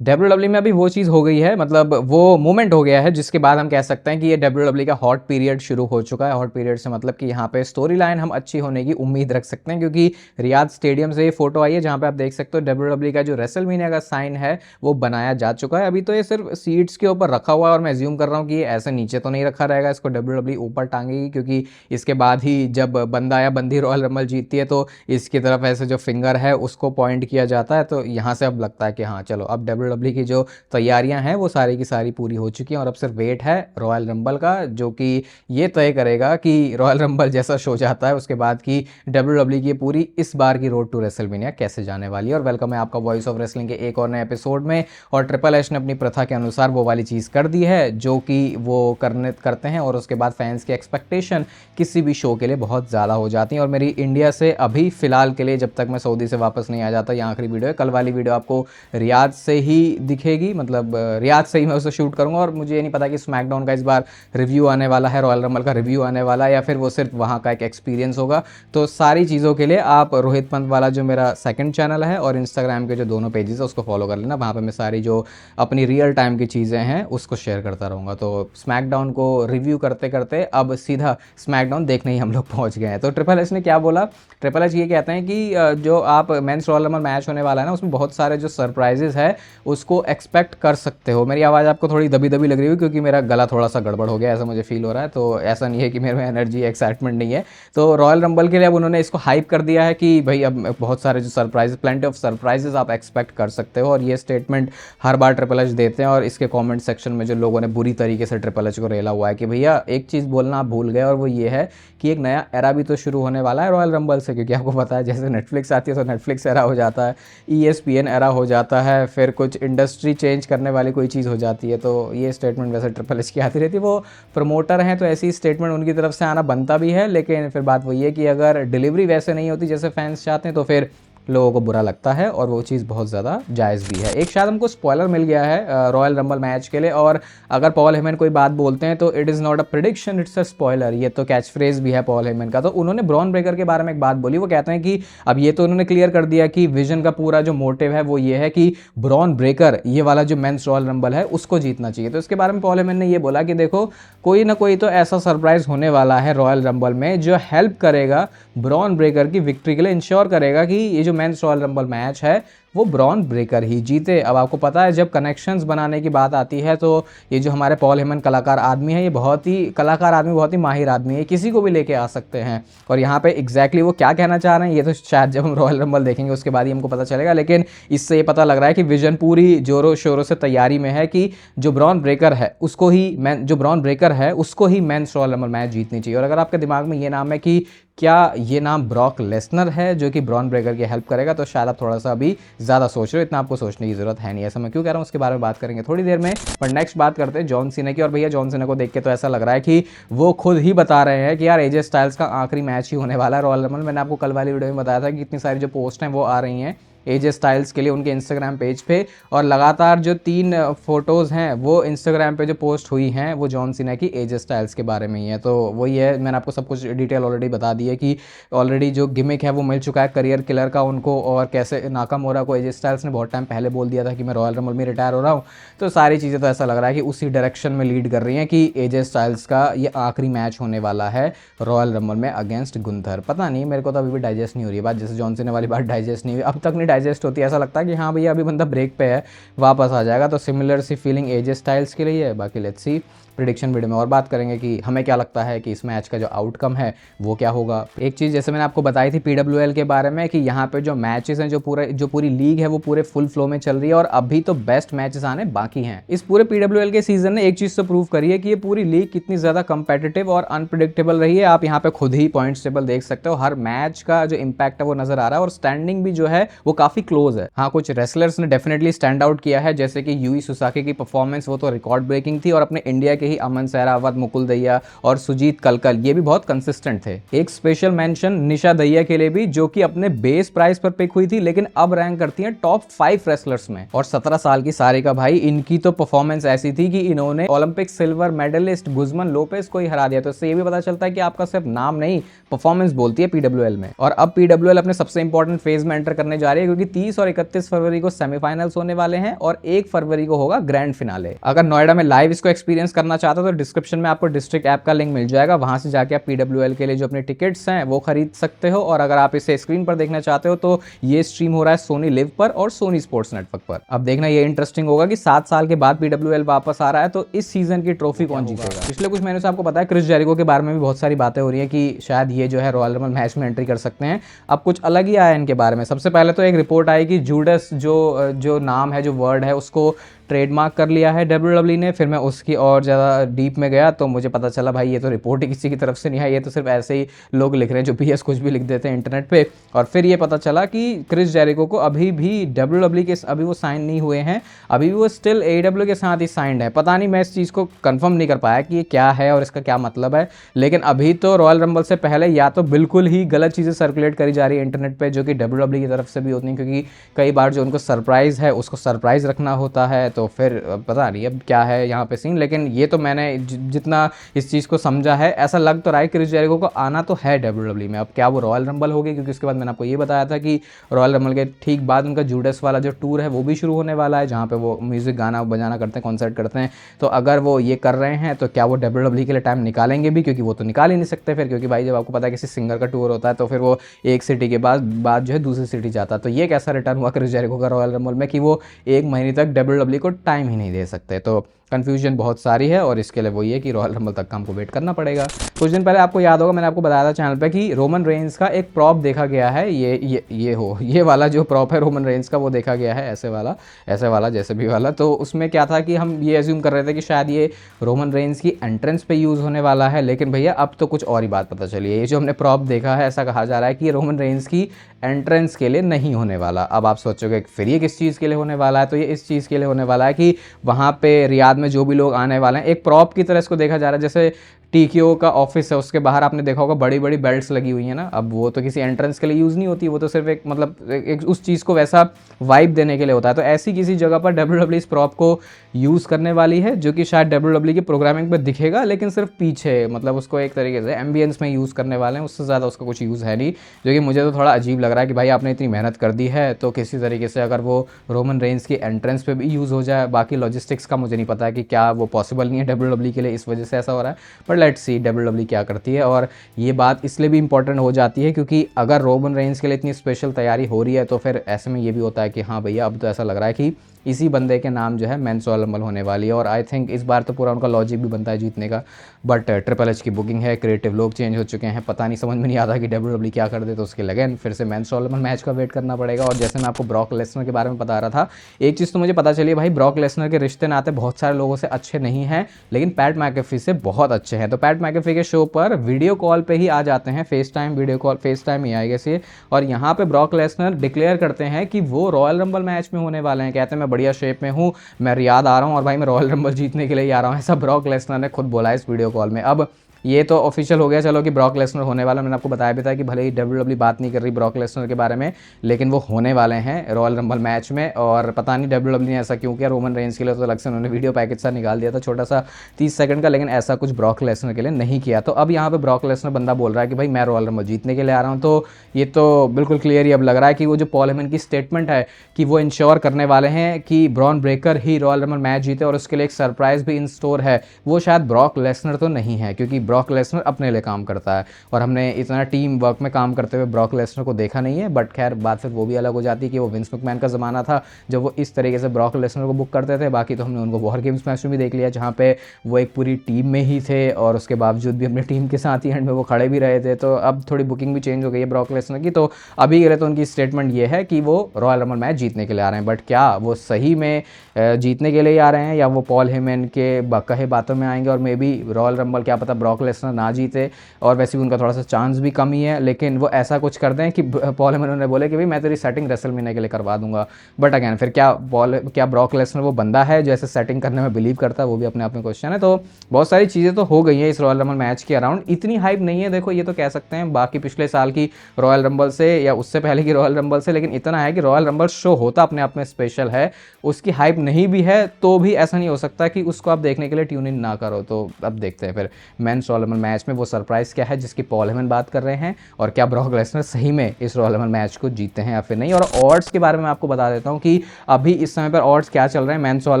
WW में अभी वो चीज़ हो गई है, मतलब वो मोमेंट हो गया है जिसके बाद हम कह सकते हैं कि ये डब्ल्यूडब्ल्यू का हॉट पीरियड शुरू हो चुका है। हॉट पीरियड से मतलब कि यहाँ पे स्टोरी लाइन हम अच्छी होने की उम्मीद रख सकते हैं, क्योंकि रियाद स्टेडियम से ये फोटो आई है जहाँ पे आप देख सकते हो डब्ल्यूडब्ल्यू का जो रेसलमेनिया का साइन है वो बनाया जा चुका है। अभी तो ये सिर्फ सीट्स के ऊपर रखा हुआ है और मैं एज्यूम कर रहा हूँ कि ये ऐसे नीचे तो नहीं रखा रहेगा, इसको डब्ल्यूडब्ल्यू ऊपर टांगेगी, क्योंकि इसके बाद ही जब बंदा या बंदी रॉयल रंबल जीतती है तो इसकी तरफ ऐसे जो फिंगर है उसको पॉइंट किया जाता है। तो यहाँ से अब लगता है कि हाँ चलो, अब डब्ल्यूडब्ल्यू की जो तैयारियां हैं वो सारी की सारी पूरी हो चुकी हैं और अब सिर्फ वेट है रॉयल रंबल का, जो कि ये तय करेगा कि रॉयल रंबल जैसा शो जाता है उसके बाद की डब्ल्यूडब्ल्यू की पूरी इस बार की रोड टू रेसलमेनिया कैसे जाने वाली है। और वेलकम है आपका वॉइस ऑफ रेसलिंग के एक और नए एपिसोड में। और ट्रिपल एच ने अपनी प्रथा के अनुसार वो वाली चीज़ कर दी है जो कि वो करते हैं और उसके बाद फैंस की एक्सपेक्टेशन किसी भी शो के लिए बहुत ज़्यादा हो जाती हैं। और मेरी इंडिया से अभी फ़िलहाल के लिए, जब तक मैं सऊदी से वापस नहीं आ जाता, ये आखिरी वीडियो है। कल वाली वीडियो आपको रियाद से ही दिखेगी, मतलब रियाद से ही मैं उसे शूट करूंगा। और मुझे ये नहीं पता कि स्मैकडाउन का इस बार रिव्यू आने वाला है, रॉयल रंबल का रिव्यू आने वाला है, या फिर वो सिर्फ वहाँ का एक एक्सपीरियंस होगा। तो सारी चीज़ों के लिए आप रोहित पंत वाला जो मेरा सेकंड चैनल है और इंस्टाग्राम के जो दोनों पेजेस है उसको फॉलो कर लेना। वहाँ पर मैं सारी जो अपनी रियल टाइम की चीज़ें हैं उसको शेयर करता रहूँगा। तो स्मैकडाउन को रिव्यू करते करते अब सीधा स्मैकडाउन देखने ही हम लोग पहुँच गए हैं। तो ट्रिपल एच ने क्या बोला? ट्रिपल एच ये कहते हैं कि जो आप मेंस रॉयल रंबल मैच होने वाला है ना, उसमें बहुत सारे जो सरप्राइजेस है उसको एक्सपेक्ट कर सकते हो। मेरी आवाज़ आपको थोड़ी दबी दबी लग रही है क्योंकि मेरा गला थोड़ा सा गड़बड़ हो गया, ऐसा मुझे फील हो रहा है। तो ऐसा नहीं है कि मेरे में एनर्जी एक्साइटमेंट नहीं है। तो रॉयल रंबल के लिए अब उन्होंने इसको हाइप कर दिया है कि भाई अब बहुत सारे जो सरप्राइज, प्लेंटी ऑफ सरप्राइजेस आप एक्सपेक्ट कर सकते हो। और ये स्टेटमेंट हर बार ट्रिपल एच देते हैं और इसके कॉमेंट सेक्शन में जो लोगों ने बुरी तरीके से ट्रिपल एच को रेला हुआ है कि भैया एक चीज़ बोलना आप भूल गए, और वो ये है कि एक नया एरा भी तो शुरू होने वाला है रॉयल रंबल से। क्योंकि आपको पता है जैसे नेटफ्लिक्स आती है तो नेटफ्लिक्स एरा हो जाता है, ESPN एरा हो जाता है, फिर कुछ इंडस्ट्री चेंज करने वाली कोई चीज़ हो जाती है। तो ये स्टेटमेंट वैसे ट्रिपल एच की आती रहती है। वो प्रमोटर हैं तो ऐसी स्टेटमेंट उनकी तरफ से आना बनता भी है, लेकिन फिर बात वही है कि अगर डिलीवरी वैसे नहीं होती जैसे फैंस चाहते हैं तो फिर लोगों को बुरा लगता है, और वो चीज़ बहुत ज़्यादा जायज़ भी है। एक शायद हमको स्पॉइलर मिल गया है रॉयल रंबल मैच के लिए, और अगर पॉल हेमन कोई बात बोलते हैं तो it is not a prediction, it's a spoiler. ये तो कैच फ्रेज भी है पॉल हेमन का। तो उन्होंने ब्रॉन ब्रेकर के बारे में एक बात बोली, वो कहते हैं कि अब ये तो उन्होंने क्लियर कर दिया कि विजन का पूरा जो मोटिव है वो ये है कि ब्रॉन ब्रेकर, ये वाला जो मेंस रॉयल रंबल है, उसको जीतना चाहिए। तो इसके बारे में पॉल हेमन ने ये बोला कि देखो, कोई ना कोई तो ऐसा सरप्राइज होने वाला है रॉयल रंबल में जो हेल्प करेगा ब्रॉन ब्रेकर की विक्ट्री के लिए, इंश्योर करेगा कि ये जो मेंस रॉयल रंबल मैच है वो ब्रॉन ब्रेकर ही जीते। अब आपको पता है जब कनेक्शंस बनाने की बात आती है तो ये जो हमारे पॉल हेमन कलाकार आदमी है, ये बहुत ही कलाकार आदमी, बहुत ही माहिर आदमी है, किसी को भी लेके आ सकते हैं। और यहाँ पे एग्जैक्टली वो क्या कहना चाह रहे हैं ये तो शायद जब हम रॉयल रंबल देखेंगे उसके बाद ही हमको पता चलेगा। लेकिन इससे ये पता लग रहा है कि विजन पूरी जोरों शोरों से तैयारी में है कि जो ब्रॉन ब्रेकर है उसको ही मेंस रॉयल रंबल मैच जीतनी चाहिए। और अगर आपके दिमाग में ये नाम है कि क्या ये नाम ब्रॉक लेसनर है जो कि ब्रॉन ब्रेकर की हेल्प करेगा, तो शायद आप थोड़ा सा अभी ज़्यादा सोच रहे हो। इतना आपको सोचने की ज़रूरत है नहीं। ऐसा मैं क्यों कह रहा हूँ उसके बारे में बात करेंगे थोड़ी देर में। पर नेक्स्ट बात करते हैं जॉन सीना की। और भैया जॉन सीना को देख के तो ऐसा लग रहा है कि वो खुद ही बता रहे हैं कि यार एजे स्टाइल्स का आखिरी मैच ही होने वाला है रॉयल रंबल। मैंने आपको कल वाली वीडियो में बताया था कि इतनी सारी जो पोस्ट हैं वो आ रही हैं एजे स्टाइल्स के लिए उनके इंस्टाग्राम पेज पे, और लगातार जो 3 फोटोज़ हैं वो इंस्टाग्राम पे जो पोस्ट हुई हैं वो जॉन सीना की एजे स्टाइल्स के बारे में ही है। तो वही है, मैंने आपको सब कुछ डिटेल ऑलरेडी बता दी है कि ऑलरेडी जो गिमिक है वो मिल चुका है करियर किलर का उनको, और कैसे नाकामोरा को एजे स्टाइल्स ने बहुत टाइम पहले बोल दिया था कि मैं रॉयल रंबल में रिटायर हो रहा हूँ। तो सारी चीज़ें तो ऐसा लग रहा है कि उसी डायरेक्शन में लीड कर रही हैं कि एजे स्टाइल्स का ये आखिरी मैच होने वाला है रॉयल रंबल में अगेंस्ट गुंथर। पता नहीं, मेरे को तो अभी भी डाइजेस्ट नहीं हो रही है बात, जैसे जॉन सीना वाली बात डाइजेस्ट नहीं हुई, अब तक नहीं डाइजेस्ट होती। ऐसा लगता है कि हाँ भैया अभी बंदा ब्रेक पे है, वापस आ जाएगा। तो सिमिलर सी फीलिंग एजे स्टाइल्स के लिए है। बाकी लेट्स सी, प्रिडिक्शन वीडियो में और बात करेंगे कि हमें क्या लगता है कि इस मैच का जो आउटकम है वो क्या होगा। एक चीज़ जैसे मैंने आपको बताई थी PWL के बारे में कि यहाँ पे जो मैचेस हैं, जो पूरी लीग है वो पूरे फुल फ्लो में चल रही है, और अभी तो बेस्ट मैचेस आने बाकी हैं। इस पूरे PWL के सीजन ने एक चीज़ तो प्रूव करी है कि ये पूरी लीग कितनी ज़्यादा कंपेटिटिव और अनप्रिडिक्टेबल रही है। आप यहाँ पे खुद ही पॉइंट्स टेबल देख सकते हो, हर मैच का जो इम्पैक्ट है वो नजर आ रहा है, और स्टैंडिंग भी जो है वो काफ़ी क्लोज है। हाँ, कुछ रेसलर्स ने डेफिनेटली स्टैंड आउट किया है, जैसे कि यूई सुसाकी की परफॉर्मेंस वो तो रिकॉर्ड ब्रेकिंग थी, और अपने इंडिया के ही अमन सहरावत, मुकुल दहिया और सुजीत कलकल ये भी बहुत कंसिस्टेंट थे। एक स्पेशल मेंशन निशा दहिया के लिए भी, जो कि अपने बेस प्राइस पर पिक हुई थी लेकिन अब रैंक करती हैं टॉप 5 रेसलर्स में। और 17 साल की सारिका भाई, इनकी तो परफॉर्मेंस ऐसी थी कि इन्होंने ओलंपिक सिल्वर मेडलिस्ट गुजमन लोपेज को ही हरा दिया। तो इससे ये भी पता चलता है कि आपका सिर्फ नाम नहीं, परफॉर्मेंस बोलती है PWL में। और अब PWL अपने सबसे इंपॉर्टेंट फेज में एंटर करने जा रही है, क्योंकि 30 और 31 फरवरी को सेमीफाइनल्स होने वाले हैं और 1 फरवरी को होगा ग्रैंड फिनाले। अगर नोएडा में लाइव इसको एक्सपीरियंस करना चाहते हो तो डिस्क्रिप्शन में आपको डिस्ट्रिक्ट ऐप का लिंक मिल जाएगा, वहां से जाके आप PWL के लिए जो अपने टिकट्स हैं वो खरीद सकते हो। और अगर आप इसे स्क्रीन पर देखना चाहते हो तो ये स्ट्रीम हो रहा है सोनी लिव पर और सोनी स्पोर्ट्स नेटवर्क पर। अब देखना ये इंटरेस्टिंग होगा कि 7 साल के बाद PWL वापस आ रहा है तो इस सीजन की ट्रॉफी कौन जीतेगा। पिछले कुछ महीनों से आपको पता है क्रिस जेरिको के बारे में भी बहुत सारी बातें हो रही है कि शायद ये जो है रॉयल रंबल मैच में एंट्री कर सकते हैं। अब कुछ अलग ही आया इनके बारे में। सबसे पहले तो एक रिपोर्ट आई कि जूडस जो नाम है, जो वर्ड है, उसको ट्रेडमार्क कर लिया है WWE ने। फिर मैं उसकी और ज़्यादा डीप में गया तो मुझे पता चला भाई ये तो रिपोर्ट ही किसी की तरफ से नहीं है, ये तो सिर्फ ऐसे ही लोग लिख रहे हैं जो PS कुछ भी लिख देते हैं इंटरनेट पे। और फिर ये पता चला कि क्रिस जेरिको को अभी भी WWE के अभी वो साइन नहीं हुए हैं, अभी भी वो स्टिल AEW के साथ ही साइंड है। पता नहीं, मैं इस चीज़ को कंफर्म नहीं कर पाया कि ये क्या है और इसका क्या मतलब है। लेकिन अभी तो रॉयल रंबल से पहले या तो बिल्कुल ही गलत चीज़ें सर्कुलेट करी जा रही है इंटरनेट पर, जो कि WWE की तरफ से भी होती हैं, क्योंकि कई बार जो उनको सरप्राइज़ है उसको सरप्राइज़ रखना होता है। तो फिर पता नहीं अब क्या है यहाँ पे सीन। लेकिन ये तो मैंने जितना इस चीज़ को समझा है, ऐसा लग तो रहा है क्रिस जेरिको को आना तो है WWE में। अब क्या वो रॉयल रंबल होगी, क्योंकि उसके बाद मैंने आपको ये बताया था कि रॉयल रंबल के ठीक बाद उनका जूडस वाला जो टूर है वो भी शुरू होने वाला है, जहाँ पे वो म्यूजिक गाना बजाना करते हैं, कॉन्सर्ट करते हैं। तो अगर वो ये कर रहे हैं तो क्या वो WWE के लिए टाइम निकालेंगे भी, क्योंकि वो तो निकाल ही नहीं सकते फिर, क्योंकि भाई जब आपको पता है किसी सिंगर का टूर होता है तो फिर वो एक सिटी के बाद जो है दूसरी सिटी जाता है। तो ये कैसा रिटर्न हुआ क्रिस जेरिको का रॉयल रंबल में कि वो 1 महीने तक WWE को टाइम ही नहीं दे सकते। तो कन्फ्यूजन बहुत सारी है और इसके लिए वही है कि रॉयल रंबल तक का हमको वेट करना पड़ेगा। कुछ दिन पहले आपको याद होगा मैंने आपको बताया था चैनल पे कि रोमन रेंस का एक प्रॉप देखा गया है। ये वाला जो प्रॉप है रोमन रेंस का वो देखा गया है, ऐसे वाला जैसे भी वाला। तो उसमें क्या था कि हम ये एज्यूम कर रहे थे कि शायद ये रोमन रेंस की एंट्रेंस पे यूज़ होने वाला है, लेकिन भैया अब तो कुछ और ही बात पता चली है। ये जो हमने प्रॉप देखा है, ऐसा कहा जा रहा है कि ये रोमन रेंस की एंट्रेंस के लिए नहीं होने वाला। अब आप सोचोगे फिर ये किस चीज़ के लिए होने वाला है, तो ये इस चीज़ के लिए होने वाला है कि वहाँ पे रियाद में जो भी लोग आने वाले हैं, एक प्रॉप की तरह इसको देखा जा रहा है। जैसे TKO का ऑफिस है, उसके बाहर आपने देखा होगा बड़ी बड़ी बेल्ट्स लगी हुई है ना। अब वो तो किसी एंट्रेंस के लिए यूज़ नहीं होती, वो तो सिर्फ एक मतलब एक उस चीज़ को वैसा वाइब देने के लिए होता है। तो ऐसी किसी जगह पर WWE इस प्रॉप को यूज़ करने वाली है, जो कि शायद WWE की प्रोग्रामिंग पे दिखेगा, लेकिन सिर्फ पीछे, मतलब उसको एक तरीके से एम्बियंस में यूज़ करने वाले हैं, उससे ज़्यादा उसका कुछ यूज़ है नहीं। जो कि मुझे तो थोड़ा अजीब लग रहा है कि भाई आपने इतनी मेहनत कर दी है तो किसी तरीके से अगर वो रोमन रेंस की एंट्रेंस पे भी यूज़ हो जाए। बाकी लॉजिस्टिक्स का मुझे नहीं पता है कि क्या वो पॉसिबल नहीं है WWE के लिए, इस वजह से ऐसा हो रहा है। बट लेट्स सी WWE क्या करती है। और ये बात इसलिए भी इंपॉर्टेंट हो जाती है क्योंकि अगर रोमन रेंस के लिए इतनी स्पेशल तैयारी हो रही है तो फिर ऐसे में ये भी होता है कि हाँ भैया अब तो ऐसा लग रहा है कि इसी बंदे के नाम जो है मेंस रॉयल रंबल होने वाली है। और आई थिंक इस बार तो पूरा उनका लॉजिक भी बनता है जीतने का। बट ट्रिपल एच की बुकिंग है, क्रिएटिव लोग चेंज हो चुके हैं, पता नहीं समझ में नहीं आता कि WWE क्या कर दे, तो उसके लिए फिर से मेंस रॉयल रंबल मैच का वेट करना पड़ेगा। और जैसे मैं आपको ब्रॉक लेसनर के बारे में बता रहा था, एक चीज़ तो मुझे पता चली भाई, ब्रॉक लेसनर के रिश्ते नाते बहुत सारे लोगों से अच्छे नहीं हैं, लेकिन पैट मैकेफी से बहुत अच्छे हैं। तो पैट मैकेफी के शो पर वीडियो कॉल पे ही आ जाते हैं, FaceTime video call, FaceTime ही आएगा से। और यहाँ पे ब्रॉक लेसनर डिक्लेयर करते हैं कि वो रॉयल रंबल मैच में होने वाले हैं। कहते हैं मैं बढ़िया शेप में हूँ, मैं रियाद आ रहा हूँ और भाई मैं रॉयल रंबल जीतने के लिए ही आ रहा हूँ, ऐसा ब्रॉक लेसनर ने खुद बोला इस वीडियो कॉल में। अब ये तो ऑफिशियल हो गया चलो कि ब्रॉक लेसनर होने वाला। मैंने आपको बताया भी था कि भले ही WWE बात नहीं कर रही ब्रॉक लेसनर के बारे में, लेकिन वो होने वाले हैं रॉयल रंबल मैच में। और पता नहीं WWE ने ऐसा क्यों किया, रोमन रेंस के लिए तो अलग से उन्होंने वीडियो पैकेज सा निकाल दिया था छोटा सा 30 सेकंड का, लेकिन ऐसा कुछ ब्रॉक लेसनर के लिए नहीं किया। तो अब यहाँ पे ब्रॉक लेसनर बंदा बोल रहा है कि भाई मैं रॉयल रंबल जीतने के लिए आ रहा हूँ। तो ये तो बिल्कुल क्लियर ही अब लग रहा है कि वो जो पॉल हेमन की स्टेटमेंट है कि वो इंश्योर करने वाले हैं कि ब्रॉन ब्रेकर ही रॉयल रंबल मैच जीते और उसके लिए एक सरप्राइज भी इन स्टोर है, वो शायद ब्रॉक लेसनर तो नहीं है, क्योंकि ब्रॉक लेसनर अपने लिए काम करता है और हमने इतना टीम वर्क में काम करते हुए ब्रॉक लेसनर को देखा नहीं है। बट खैर बात फिर वो भी अलग हो जाती है कि वो विंस मैकमैन का ज़माना था जब वो इस तरीके से ब्रॉक लेसनर को बुक करते थे। बाकी तो हमने उनको वॉर गेम्स मैच में भी देख लिया जहाँ पे वो एक पूरी टीम में ही थे और उसके बावजूद भी अपनी टीम के साथ ही एंड में वो खड़े भी रहे थे। तो अब थोड़ी बुकिंग भी चेंज हो गई है ब्रॉक लेसनर की। तो अभी के लिए तो उनकी स्टेटमेंट ये है कि वो रॉयल रंबल मैच जीतने के लिए आ रहे हैं। बट क्या वो सही में जीतने के लिए आ रहे हैं या वो पॉल हेमन के कहे बातों में आएंगे और मे बी रॉयल रंबल क्या पता ब्रॉक लेसनर ना जीते और वैसे भी उनका थोड़ा सा चांस भी कम ही है, लेकिन वो ऐसा कुछ कर दें कि पॉल हेमन उन्होंने बोले कि भाई मैं तेरी सेटिंग रेसलमेनिया के लिए करवा दूंगा। बट अगैन फिर क्या ब्रॉक लेसनर वो बंदा है जो ऐसे सेटिंग करने में बिलीव करता है, वो भी अपने आप में क्वेश्चन है। तो बहुत सारी चीज़ें तो हो गई हैं इस रॉयल रंबल मैच के अराउंड, इतनी हाइप नहीं है देखो ये तो कह सकते हैं बाकी पिछले साल की रॉयल रंबल से या उससे पहले की रॉयल रंबल से, लेकिन इतना है कि रॉयल रंबल शो होता अपने आप में स्पेशल है, उसकी हाइप नहीं भी है तो भी ऐसा नहीं हो सकता कि उसको आप देखने के लिए ट्यून इन ना करो। तो अब देखते हैं फिर men's men's Royal Rumble match में वो सरप्राइज क्या है जिसकी पॉल हेमन बात कर रहे हैं, और क्या ब्रॉक लेसनर सही में इस रॉयल रंबल मैच को जीतते हैं या फिर नहीं। और ऑड्स के बारे में आपको बता देता हूँ कि अभी इस समय पर ऑड्स क्या चल रहे हैं मेंस रॉयल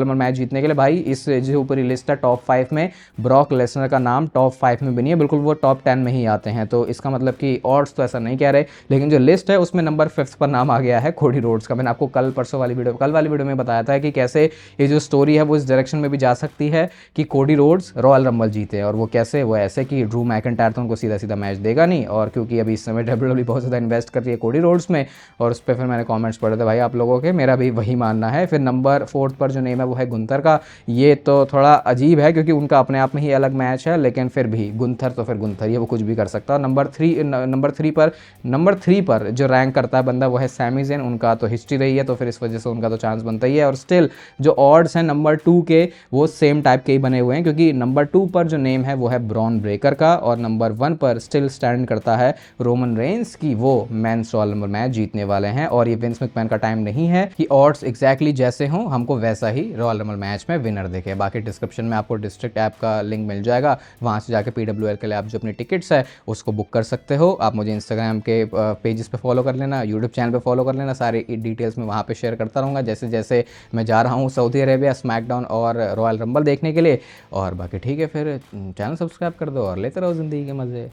रंबल मैच जीतने के लिए। भाई इस जो ऊपरी लिस्ट है टॉप 5 में ब्रॉक लेसनर का नाम टॉप 5 में भी नहीं है, बिल्कुल वो टॉप 10 में ही आते हैं। तो इसका मतलब कि ऑड्स तो ऐसा नहीं कह रहे, लेकिन जो लिस्ट है उसमें नंबर 5 पर नाम आ गया है कोडी रोड्स का। मैंने आपको कल वाली वीडियो में बताया था कि कैसे ये जो स्टोरी है वो इस डायरेक्शन में भी जा सकती है कि कोडी रोड्स रॉयल रंबल जीते। और वो कैसे, वो ऐसे कि ड्रू मैकिंटायर तो उनको सीधा सीधा मैच देगा नहीं, और क्योंकि अभी इस समय डब्ल्यूडब्ल्यूई बहुत ज़्यादा इन्वेस्ट कर रही है कोडी रोड्स में, और उस पर फिर मैंने कमेंट्स पढ़े थे भाई आप लोगों के, मेरा भी वही मानना है। फिर नंबर 4 पर जो नेम है वो है गुंथर का। ये तो थोड़ा अजीब है क्योंकि उनका अपने आप में ही अलग मैच है, लेकिन फिर भी गुंथर तो फिर गुंथर ही है, वो कुछ भी कर सकता है। नंबर 3 पर जो रैंक करता है बंदा वो है सैमी ज़ेन। उनका तो हिस्ट्री रही है तो फिर इस वजह से उनका तो चांस बनता ही है। और स्टिल जो ऑड्स हैं नंबर 2 के वो सेम टाइप के ही बने हुए हैं, क्योंकि नंबर 2 पर जो नेम है वो है ब्रॉन ब्रेकर का, और नंबर 1 पर स्टिल स्टैंड करता है रोमन रेंस की वो मेंस रॉयल रंबल मैच जीतने वाले हैं। और ये विंस मैकमैन का टाइम नहीं है कि ऑड्स एग्जैक्टली जैसे हों हमको वैसा ही रॉयल रंबल मैच में विनर दिखे। बाकी डिस्क्रिप्शन में आपको डिस्ट्रिक्ट ऐप का लिंक मिल जाएगा, वहाँ से जाके PWL के लिए आप जो अपनी टिकट्स है उसको बुक कर सकते हो। आप मुझे इंस्टाग्राम के पेजेस पे फॉलो कर लेना, यूट्यूब चैनल पे फॉलो कर लेना, सारे डिटेल्स में वहाँ पे शेयर करता रहूँगा जैसे जैसे मैं जा रहा हूँ सऊदी अरेबिया स्मैकडाउन और रॉयल रंबल देखने के लिए। और बाकी ठीक है, फिर चैनल सब्सक्राइब कर दो और लेते रहो ज़िंदगी के मज़े।